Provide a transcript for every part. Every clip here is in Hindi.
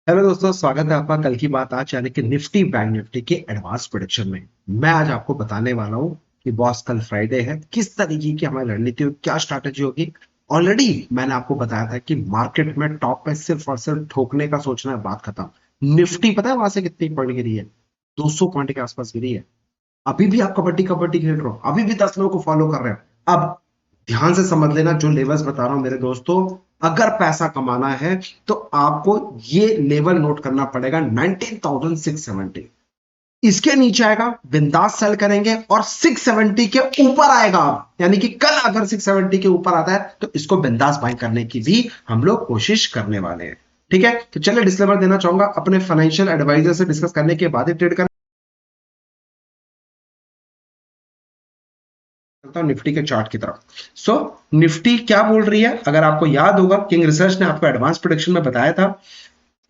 हेलो दोस्तों, स्वागत है आपका कल की बात आज यानी कि निफ्टी बैंक निफ्टी के एडवांस प्रेडिक्शन में। मैं आज आपको बताने वाला हूं कि बॉस कल फ्राइडे है, किस तरीके की हमारी रणनीति होगी, क्या स्ट्रैटेजी होगी। ऑलरेडी मैंने आपको बताया था कि मार्केट में टॉप पे सिर्फ और सिर्फ ठोकने का सोचना है, बात खत्म। निफ्टी पता है वहां से कितनी पॉइंट गिरी है? 200 पॉइंट के आसपास गिरी है। अभी भी आप कबड्डी कबड्डी खेल रहे हो, अभी भी 10 लोगों को फॉलो कर रहे हो। अब ध्यान से समझ लेना जो लेवल्स बता रहा हूं मेरे दोस्तों। अगर पैसा कमाना है तो आपको ये लेवल नोट करना पड़ेगा, 19,670। इसके नीचे आएगा बिंदास सेल करेंगे और 670 के ऊपर आएगा। यानी कि कल अगर 670 के ऊपर आता है तो इसको बिंदास बाय करने की भी हम लोग कोशिश करने वाले हैं। ठीक है, तो चलिए डिस्क्लेमर देना चाहूंगा, अपने फाइनेंशियल एडवाइजर से डिस्कस करने के बाद ही ट्रेड करना। निफ्टी के चार्ट की तरफ। निफ्टी क्या बोल रही है, अगर आपको याद होगा किंग रिसर्च ने आपको एडवांस प्रोडिक्शन में बताया था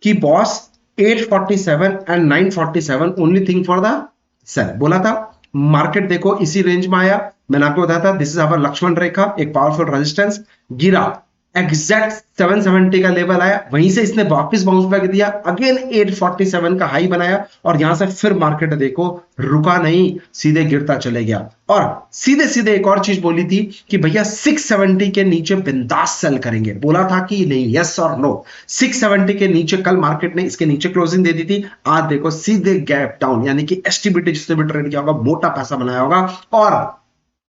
कि boss 847 and 947 only thing for the sell बोला था। मार्केट देखो इसी रेंज में आया, मैंने आपको बताया था दिस इज अवर लक्ष्मण रेखा, एक पावरफुल रेजिस्टेंस। गिरा, एग्जैक्ट 770 का लेवल आया, वहीं से इसने वापस बाउंस बैक दिया, अगेन 847 का हाई बनाया और यहां से फिर मार्केट देखो रुका नहीं, सीधे गिरता चले गया। और सीधे सीधे एक और चीज बोली थी कि भैया 670 के नीचे बिंदास सेल करेंगे, बोला था कि नहीं, यस और नो। 670 के नीचे कल मार्केट ने इसके नीचे क्लोजिंग दे दी थी, आज देखो सीधे गैप डाउन, यानी कि एसटीबीटी जिसने भी ट्रेड किया होगा मोटा पैसा बनाया होगा। और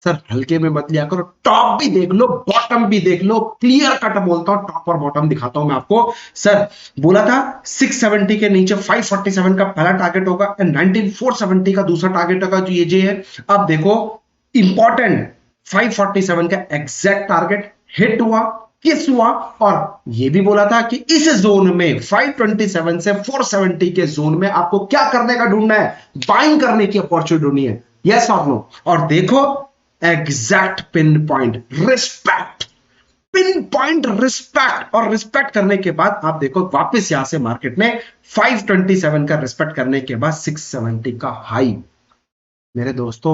सर हल्के में मत लिया करो, टॉप भी देख लो बॉटम भी देख लो, क्लियर कट बोलता हूं, टॉप और बॉटम दिखाता हूं मैं आपको। सर बोला था 670 के नीचे 547 का पहला टारगेट होगा एंड 19470 का दूसरा टारगेट होगा, जो ये है। अब देखो इंपॉर्टेंट, 547 का एग्जैक्ट टारगेट हिट हुआ, किस हुआ। और ये भी बोला था कि इस जोन में 527 से 470 के जोन में आपको क्या करने का ढूंढना है, बाइंग करने की अपॉर्चुनिटी ढूंढनी है, यस और नो। और देखो exact pin point respect, pin point respect, और रिस्पेक्ट करने के बाद आप देखो वापस यहां से मार्केट ने 527 का रिस्पेक्ट करने के बाद 670 का हाई। मेरे दोस्तों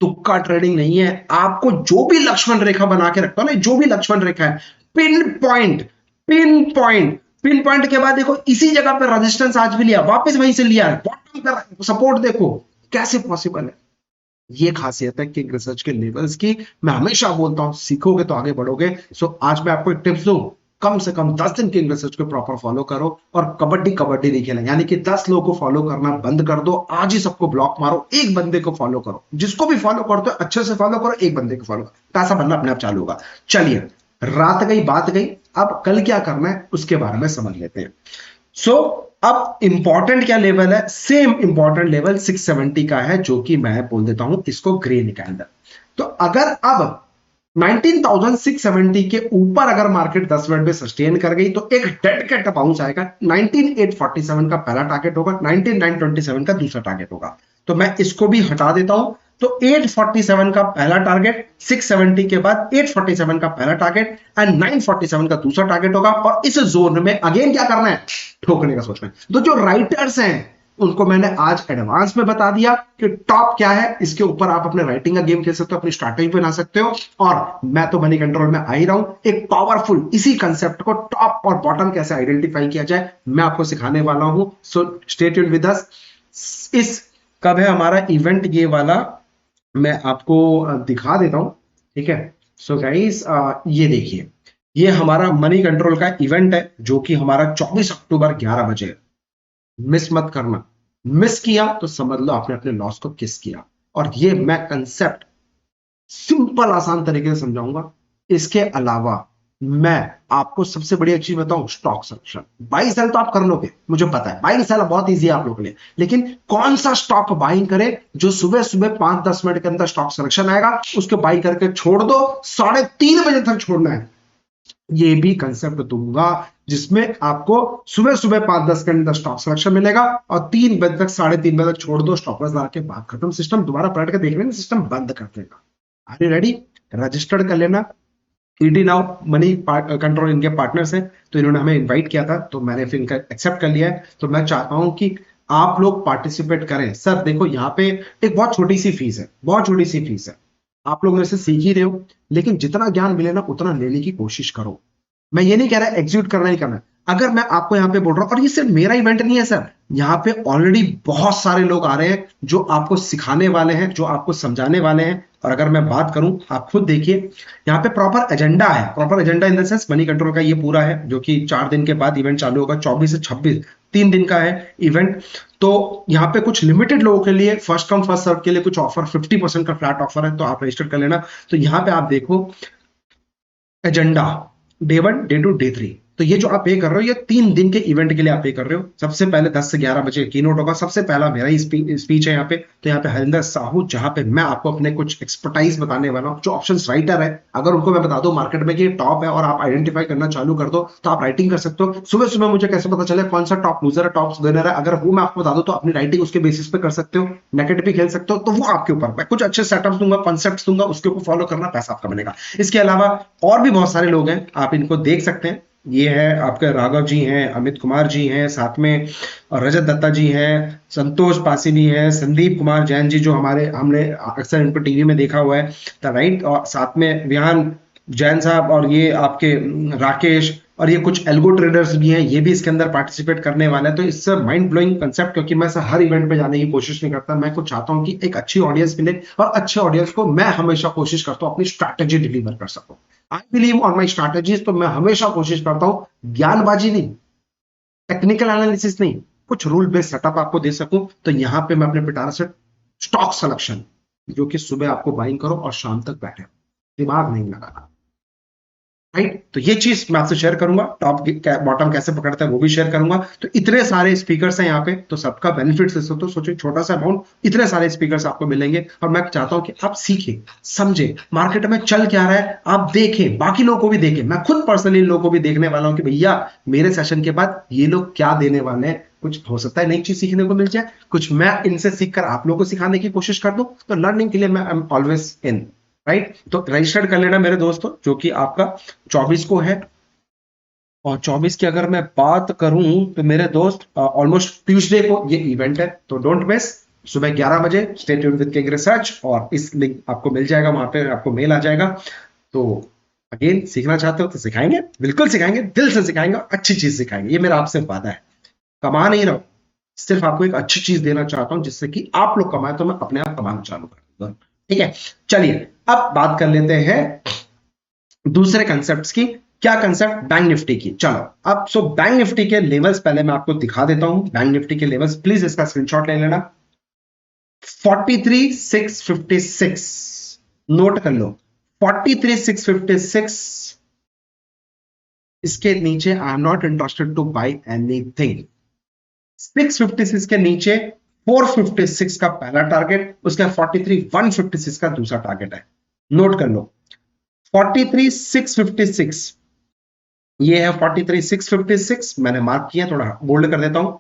तुक्का ट्रेडिंग नहीं है, आपको जो भी लक्ष्मण रेखा बना के रखता हूं ना, जो भी लक्ष्मण रेखा है, pin point, pin point, pin point के बाद देखो इसी जगह पर रेजिस्टेंस आज भी लिया, वापस वहीं से लिया, बॉटम पर सपोर्ट देखो, कैसे पॉसिबल है। ये खासियत है किंग रिसर्च के लेवल्स की। मैं हमेशा बोलता हूं सीखोगे तो आगे बढ़ोगे। आज मैं आपको एक टिप्स दूं, कम से कम 10 दिन किंग रिसर्च को प्रॉपर फॉलो करो और कबड्डी कबड्डी नहीं खेलें, यानी कि 10 लोगों को फॉलो करना बंद कर दो, आज ही सबको ब्लॉक मारो, एक बंदे को फॉलो करो, जिसको भी फॉलो करते हो अच्छे से फॉलो करो, एक बंदे को फॉलो करो, पैसा बनना अपने आप चालू होगा। चलिए, रात गई बात गई, अब कल क्या करना है उसके बारे में समझ लेते हैं। अब इंपॉर्टेंट क्या लेवल है, सेम इंपॉर्टेंट लेवल 670 का है, जो कि मैं बोल देता हूं इसको ग्रीन कैंडल। तो अगर अब 19,670 के ऊपर अगर मार्केट 10 मिनट में सस्टेन कर गई तो एक डेड कैट बाउंस आएगा, 19,847 का पहला टारगेट होगा, 19,927 का दूसरा टारगेट होगा। तो मैं इसको भी हटा देता हूं। तो 847 का पहला टारगेट, 670 के बाद 847 का पहला टारगेट एंड 947 का दूसरा टारगेट होगा। और इस जोन में अगेन क्या करना है, ठोकने का सोचना है। तो जो राइटर्स हैं उनको मैंने आज एडवांस में बता दिया कि टॉप क्या है, इसके ऊपर आप अपने राइटिंग का गेम खेल सकते हो, अपनी स्ट्रैटेजी बना सकते हो। और मैं तो मनी कंट्रोल में आ ही रहा हूं, एक पावरफुल इसी कंसेप्ट को टॉप और बॉटम कैसे आइडेंटिफाई किया जाए मैं आपको सिखाने वाला हूं। So stay tuned with us. इस कब है हमारा इवेंट, ये वाला मैं आपको दिखा देता हूं, ठीक है। सो गाइस ये देखिए, ये हमारा मनी कंट्रोल का इवेंट है जो कि हमारा 24 अक्टूबर 11 बजे, मिस मत करना। मिस किया तो समझ लो आपने अपने लॉस को किस किया। और ये मैं कंसेप्ट सिंपल आसान तरीके से समझाऊंगा। इसके अलावा मैं आपको सबसे बड़ी चीज बताऊं, स्टॉक सिलेक्शन। बाई सेल तो आप कर लोगे, मुझे पता है बाइंग सेल बहुत इजी है आप लोगों के लिए, लेकिन कौन सा स्टॉक बाइंग करें जो सुबह सुबह 5-10 मिनट के अंदर स्टॉक सिलेक्शन आएगा, उसके बाई करके छोड़ दो, 3:30 बजे तक छोड़ना है। ये भी कंसेप्ट दूंगा जिसमें आपको सुबह सुबह 5-10 के अंदर स्टॉक सिलेक्शन मिलेगा और 3 बजे तक 3:30 बजे तक छोड़ दो, स्टॉपर्स ला के बात खत्म, सिस्टम दोबारा पलट के देख लेना, सिस्टम बंद कर देगा। Are you ready? रजिस्टर्ड कर लेना। ईडी नाउ मनी कंट्रोल इनके पार्टनर्स हैं, तो इन्होंने हमें इनवाइट किया था तो मैंने फिर इनका एक्सेप्ट कर लिया है। तो मैं चाहता हूं कि आप लोग पार्टिसिपेट करें। सर देखो यहाँ पे एक बहुत छोटी सी फीस है, बहुत छोटी सी फीस है, आप लोग मेरे से सीख ही रहे हो, लेकिन जितना ज्ञान मिले ना उतना लेने की कोशिश करो। मैं ये नहीं कह रहा एग्जीक्यूट करना ही करना है। अगर मैं आपको यहाँ पे बोल रहा हूं, और ये सिर्फ मेरा इवेंट नहीं है सर, यहाँ पे ऑलरेडी बहुत सारे लोग आ रहे हैं जो आपको सिखाने वाले हैं, जो आपको समझाने वाले हैं। और अगर मैं बात करूं, आप खुद देखिए यहाँ पे प्रॉपर एजेंडा है, proper agenda in the sense money control का ये पूरा है, जो कि 4 दिन के बाद इवेंट चालू होगा, 24 से 26, 3 दिन का है इवेंट। तो यहाँ पे कुछ लिमिटेड लोगों के लिए, फर्स्ट कम फर्स्ट सर्व के लिए कुछ ऑफर, 50% का फ्लैट ऑफर है, तो आप रजिस्टर कर लेना। तो यहाँ पे आप देखो एजेंडा, डे 1, डे 2, डे 3। तो ये जो आप पे कर रहे हो, ये 3 दिन के इवेंट के लिए आप पे कर रहे हो। सबसे पहले 10 से 11 बजे कीनोट होगा, सबसे पहला मेरा ही स्पीच है यहाँ पे। तो यहाँ पे हरिंदर साहू, जहां पे मैं आपको अपने कुछ एक्सपर्टाइज बताने वाला हूँ। जो ऑप्शंस राइटर है, अगर उनको मैं बता दूं मार्केट में कि टॉप है और आप आइडेंटिफाई करना चालू कर दो, तो आप राइटिंग कर सकते हो। सुबह सुबह मुझे कैसे पता चले कौन सा टॉप लूजर है, टॉप विनर है, अगर वो मैं आपको बता दूं तो अपनी राइटिंग उसके बेसिस पे कर सकते हो। नेगेटिव भी खेल सकते हो, तो वो आपके ऊपर। मैं कुछ अच्छे सेटअप दूंगा, कॉन्सेप्ट दूंगा, उसके ऊपर फॉलो करना, पैसा आपका बनेगा। इसके अलावा और भी बहुत सारे लोग हैं, आप इनको देख सकते हैं। ये है आपके राघव जी हैं, अमित कुमार जी हैं, साथ में रजत दत्ता जी हैं, संतोष पासी भी हैं, संदीप कुमार जैन जी, जो हमने अक्सर इनको टीवी में देखा हुआ है, राइट। और साथ में विहान जैन साहब, और ये आपके राकेश, और ये कुछ एल्गो ट्रेडर्स भी हैं, ये भी इसके अंदर पार्टिसिपेट करने वाले हैं। तो इससे माइंड ब्लोइंग कंसेप्ट, क्योंकि मैं हर इवेंट पे जाने की कोशिश नहीं करता, मैं कुछ चाहता हूं कि एक अच्छी ऑडियंस मिले, और अच्छे ऑडियंस को मैं हमेशा कोशिश करता हूं अपनी स्ट्रैटेजी डिलीवर कर सकूं। I believe on my strategies. तो मैं हमेशा कोशिश करता हूं ज्ञानबाजी नहीं, टेक्निकल एनालिसिस नहीं, कुछ रूल बेस्ड सेटअप आपको दे सकूं। तो यहां पे मैं अपने पिटारा से स्टॉक सिलेक्शन, जो कि सुबह आपको बाइंग करो और शाम तक बैठे, दिमाग नहीं लगाना, राइट। तो ये चीज मैं आपसे शेयर करूंगा, टॉप बॉटम कैसे पकड़ता है वो भी शेयर करूंगा। तो इतने सारे स्पीकर्स हैं यहाँ पे, तो सबका बेनिफिट से तो सोचो, छोटा सा अमाउंट, इतने सारे स्पीकर्स आपको मिलेंगे। और मैं चाहता हूं कि आप सीखें, समझें मार्केट में चल क्या रहा है, आप देखें, बाकी लोगों को भी देखें। मैं खुद पर्सनली इन लोगों को भी देखने वाला हूं कि भैया मेरे सेशन के बाद ये लोग क्या देने वाले हैं। कुछ हो सकता है नई चीज सीखने को मिल जाए, कुछ मैं इनसे सीखकर आप लोगों को सिखाने की कोशिश कर दूं। तो लर्निंग के लिए मैं I am always in, right. तो रजिस्टर्ड कर लेना मेरे दोस्तों, जो कि आपका 24 को है। और 24 की अगर मैं बात करूं तो मेरे दोस्त ऑलमोस्ट ट्यूसडे को ये इवेंट है, तो डोंट मिस। सुबह 11 बजे stay tuned with king research, और इस लिंक आपको मिल जाएगा, वहां पे आपको मेल आ जाएगा। तो अगेन, सीखना चाहते हो तो सिखाएंगे, बिल्कुल सिखाएंगे, दिल से सिखाएंगे, अच्छी चीज सिखाएंगे, ये मेरा आपसे वादा है। कमा नहीं रहा हूं, सिर्फ आपको एक अच्छी चीज देना चाहता हूं, जिससे कि आप लोग कमाए तो मैं अपने आप कमाना चालू कर दूंगा, ठीक है। चलिए अब बात कर लेते हैं दूसरे कंसेप्ट्स की। क्या कंसेप्ट? बैंक निफ्टी की। चलो अब बैंक निफ्टी के लेवल्स पहले मैं आपको दिखा देता हूं। बैंक निफ्टी के लेवल्स, प्लीज इसका स्क्रीनशॉट ले लेना। 43,656 नोट कर लो, 43,656। इसके नीचे I am not interested two by anything. 656 के नीचे 456 का पहला टारगेट, उसके 43,156 का दूसरा टारगेट है। नोट कर लो 43,656, ये है 43,656, मैंने मार्क किया, थोड़ा बोल्ड कर देता हूं।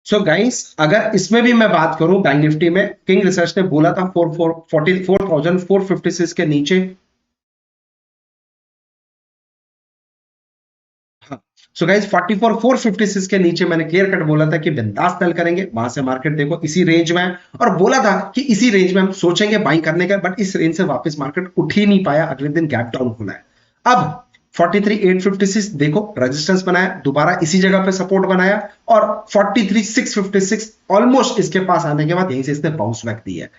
सो गाइस, अगर इसमें भी मैं बात करूं, बैंक निफ्टी में किंग रिसर्च ने बोला था 44,456 के नीचे। सो गाइस 44,456 के नीचे मैंने क्लियर कट बोला था कि बिंदास सेल करेंगे। वहां से मार्केट देखो इसी रेंज में है, और बोला था कि इसी रेंज में हम सोचेंगे बाइंग करने का, बट इस रेंज से वापस मार्केट उठ ही नहीं पाया, अगले दिन गैप डाउन खुला है। अब 43,856 देखो रेजिस्टेंस बनाया, दोबारा इसी जगह पे सपोर्ट बनाया, और 43,656 ऑलमोस्ट इसके पास आने के बाद यहीं से इसने बाउंस बैक दी है।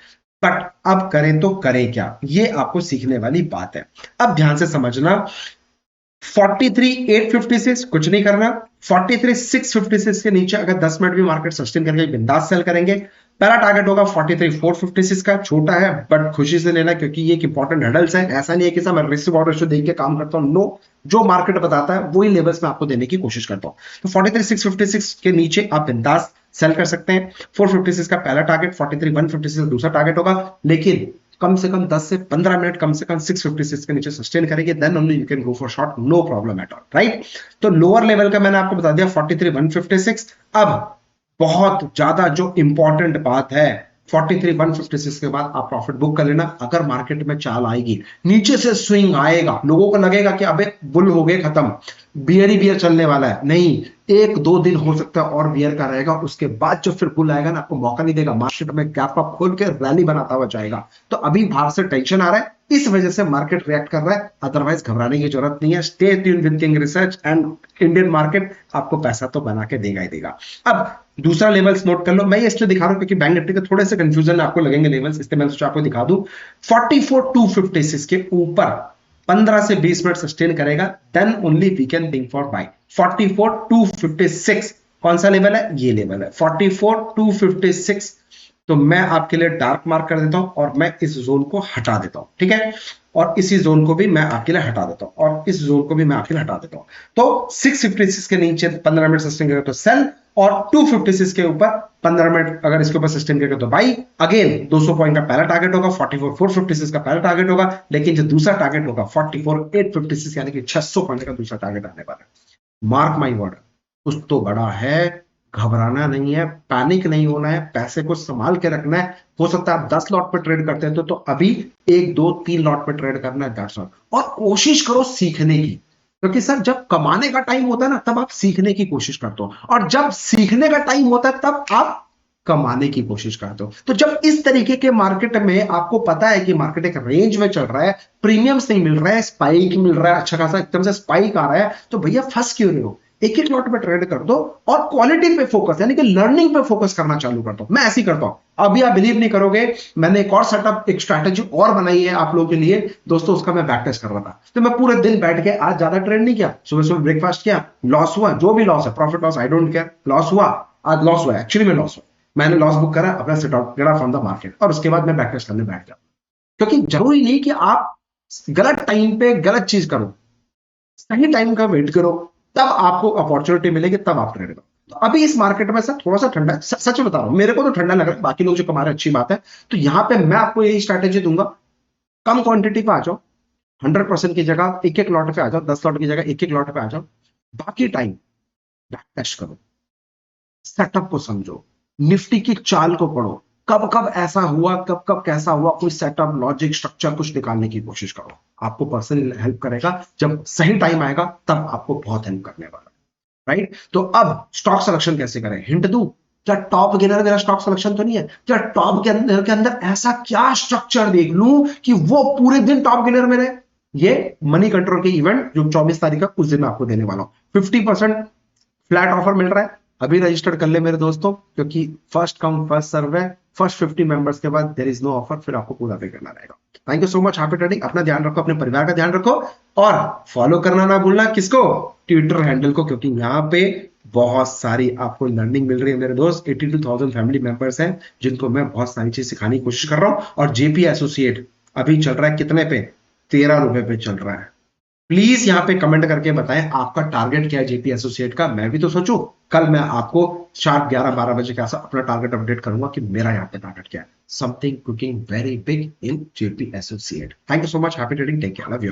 बट अब करें तो करें क्या, ये आपको सीखने वाली बात है। अब ध्यान से समझना, 43,856 कुछ नहीं करना, 43,656 के नीचे अगर 10 मिनट भी मार्केट सस्टेन करके बिंदास सेल करेंगे। पहला टारगेट होगा 43,456 का, छोटा है बट खुशी से लेना, क्योंकि ये एक इंपॉर्टेंट हडल्स है। ऐसा नहीं है कि सब मैं रिस्क रिवॉर्ड रेशियो देख के काम करता हूं, नो, जो मार्केट बताता है वही लेवल्स में आपको देने की कोशिश करता हूं। तो 43,656 के नीचे आप बिंदास सेल कर सकते हैं। 456 का पहला टारगेट, 43,156 का दूसरा टारगेट होगा, लेकिन कम से कम 10 से 15 मिनट कम से कम 656 के नीचे सस्टेन करेंगे, then only you can go for short, no problem at all, right. तो लोअर लेवल का मैंने आपको बता दिया 43,156। अब बहुत ज्यादा जो इंपॉर्टेंट बात है, 43,156 के बाद आप प्रॉफिट बुक कर लेना। अगर मार्केट में चाल आएगी, नीचे से स्विंग आएगा, लोगों को लगेगा कि अबे बुल हो गए खत्म, बियर ही बियर चलने वाला है, नहीं, 1-2 दिन हो सकता है और बियर का रहेगा, उसके बाद जो फिर बुल आएगा ना, आपको मौका नहीं देगा, मार्केट में गैप अप खोल के रैली बनाता हुआ जाएगा। तो अभी बाहर से टेंशन आ रहा है, इस वजह से मार्केट रिएक्ट कर रहा है, अदरवाइज घबराने की जरूरत नहीं है। Stay tuned with king research and Indian market आपको पैसा तो बना के देगा ही देगा। अब दूसरा लेवल्स नोट कर लो, मैं ये इसलिए दिखा रहा हूं क्योंकि बैंक निफ्टी के थोड़े से कंफ्यूजन आपको लगेंगे लेवल्स, इसलिए मैं सोचा आपको दिखा दूं। 44,256 के ऊपर 15 से 20 मिनट सस्टेन करेगा, then only we can think for buy. 44,256 कौन सा लेवल है? ये लेवल है 44,256। तो मैं आपके लिए डार्क मार्क कर देता हूं और मैं इस जोन को हटा देता हूं, ठीक है, और इसी जोन को भी मैं आपके लिए हटा देता हूं और इस जोन को भी मैं आपके लिए हटा देता हूं। तो 656 के नीचे 15 मिनट सस्टेन करेगा तो सेल, और 256 के ऊपर 15 मिनट अगर इसके ऊपर सस्टेन करेगा तो बाई। अगेन 200 पॉइंट का पहला टारगेट होगा, 44,456 का पहला टारगेट होगा, लेकिन जो दूसरा टारगेट होगा 44,856 यानी कि 600 पॉइंट का दूसरा टारगेट आने वाला है। मार्क माई वर्ड, कुछ तो बड़ा है, घबराना नहीं है, पैनिक नहीं होना है, पैसे को संभाल के रखना है। हो सकता है आप 10 लॉट पे ट्रेड करते हैं तो अभी 1, 2, 3 लॉट पे ट्रेड करना है, दैट्स ऑल। और कोशिश करो सीखने की, क्योंकि सर जब कमाने का टाइम होता है ना तब आप सीखने की कोशिश करते हो, और जब सीखने का टाइम होता है तब आप कमाने की कोशिश करते हो। तो जब इस तरीके के मार्केट में आपको पता है कि मार्केट एक रेंज में चल रहा है, प्रीमियम्स नहीं मिल रहा है, स्पाइक मिल रहा है, अच्छा खासा एकदम से स्पाइक आ रहा है, तो भैया फंस क्यों रहे हो? एक एक लॉट पे ट्रेड कर दो और क्वालिटी पे फोकस यानी कि लर्निंग पे फोकस करना चालू कर दो। मैं ऐसे ही करता हूं। अभी आप बिलीव नहीं करोगे, मैंने एक और सेटअप, एक स्ट्रैटेजी और बनाई है आप लोगों के लिए दोस्तों, उसका मैं बैक टेस्ट कर रहा था। तो मैं पूरे दिन बैठ के आज ज्यादा ट्रेड नहीं किया, सुबह सुबह ब्रेकफास्ट किया, लॉस हुआ, जो भी लॉस है, profit loss I don't care, loss हुआ, आज लॉस हुआ, एक्चुअली में लॉस हुआ, मैंने लॉस बुक करा, अपना सेट आउट करा फ्रॉम द मार्केट, और उसके बाद मैं बैक टेस्ट करने बैठ गया। क्योंकि जरूरी नहीं कि आप गलत टाइम पे गलत चीज करो, सही टाइम का वेट करो, तब आपको अपॉर्चुनिटी मिलेगी, तब आप ट्रेड करो। तो अभी इस मार्केट में सर थोड़ा सा ठंडा, सच बता रहा हूं, मेरे को तो ठंडा लग रहा है, बाकी लोग जो कमा रहे हैं अच्छी बात है। तो यहां पे मैं आपको यही स्ट्रैटेजी दूंगा, कम क्वांटिटी पे आ जाओ, 100% की जगह एक एक लॉट पे आ जाओ, 10 लॉट की जगह एक एक लॉट पे आ जाओ, बाकी टाइम बैक टेस्ट करो, सेटअप को समझो, निफ्टी की चाल को पढ़ो, कब कब ऐसा हुआ, कब कब कैसा हुआ, कोई सेटअप, लॉजिक, स्ट्रक्चर कुछ निकालने की कोशिश करो। आपको पर्सनली हेल्प करेगा, जब सही टाइम आएगा तब आपको बहुत हेल्प करने वाला है, राइट। तो अब स्टॉक सिलेक्शन कैसे करें, हिंट दूं क्या? टॉप गेनर मेरा स्टॉक सिलेक्शन तो नहीं है क्या? टॉप गेनर के अंदर ऐसा क्या स्ट्रक्चर देख लूं कि वो पूरे दिन टॉप गेनर में रहे? ये मनी कंट्रोल के इवेंट जो 24 तारीख का उस दिन मैं आपको देने वाला हूं, 50% फ्लैट ऑफर मिल रहा है, अभी रजिस्टर कर ले मेरे दोस्तों, क्योंकि फर्स्ट कम फर्स्ट सर्व है, फर्स्ट 50 मेंबर्स के बाद देयर इज नो ऑफर, फिर आपको पूरा पे करना रहेगा। Thank you so much, happy trading. अपना ध्यान रखो, अपने परिवार का ध्यान रखो, और फॉलो करना ना भूलना, किसको? ट्विटर हैंडल को, क्योंकि यहाँ पे बहुत सारी आपको लर्निंग मिल रही है मेरे दोस्त। 82,000 फैमिली मेंबर्स हैं जिनको मैं बहुत सारी चीज सिखाने की कोशिश कर रहा हूँ, और जेपी एसोसिएट अभी चल रहा है कितने पे? 13 रुपए पे चल रहा है। प्लीज यहाँ पे कमेंट करके बताएं आपका टारगेट क्या है जेपी एसोसिएट का, मैं भी तो सोचूं। कल मैं आपको शार्प 11-12 बजे के आसपास अपना टारगेट अपडेट करूंगा कि मेरा यहाँ पे टारगेट क्या है। Something cooking very big in JP associate. Thank you so much, happy trading, take care, love you.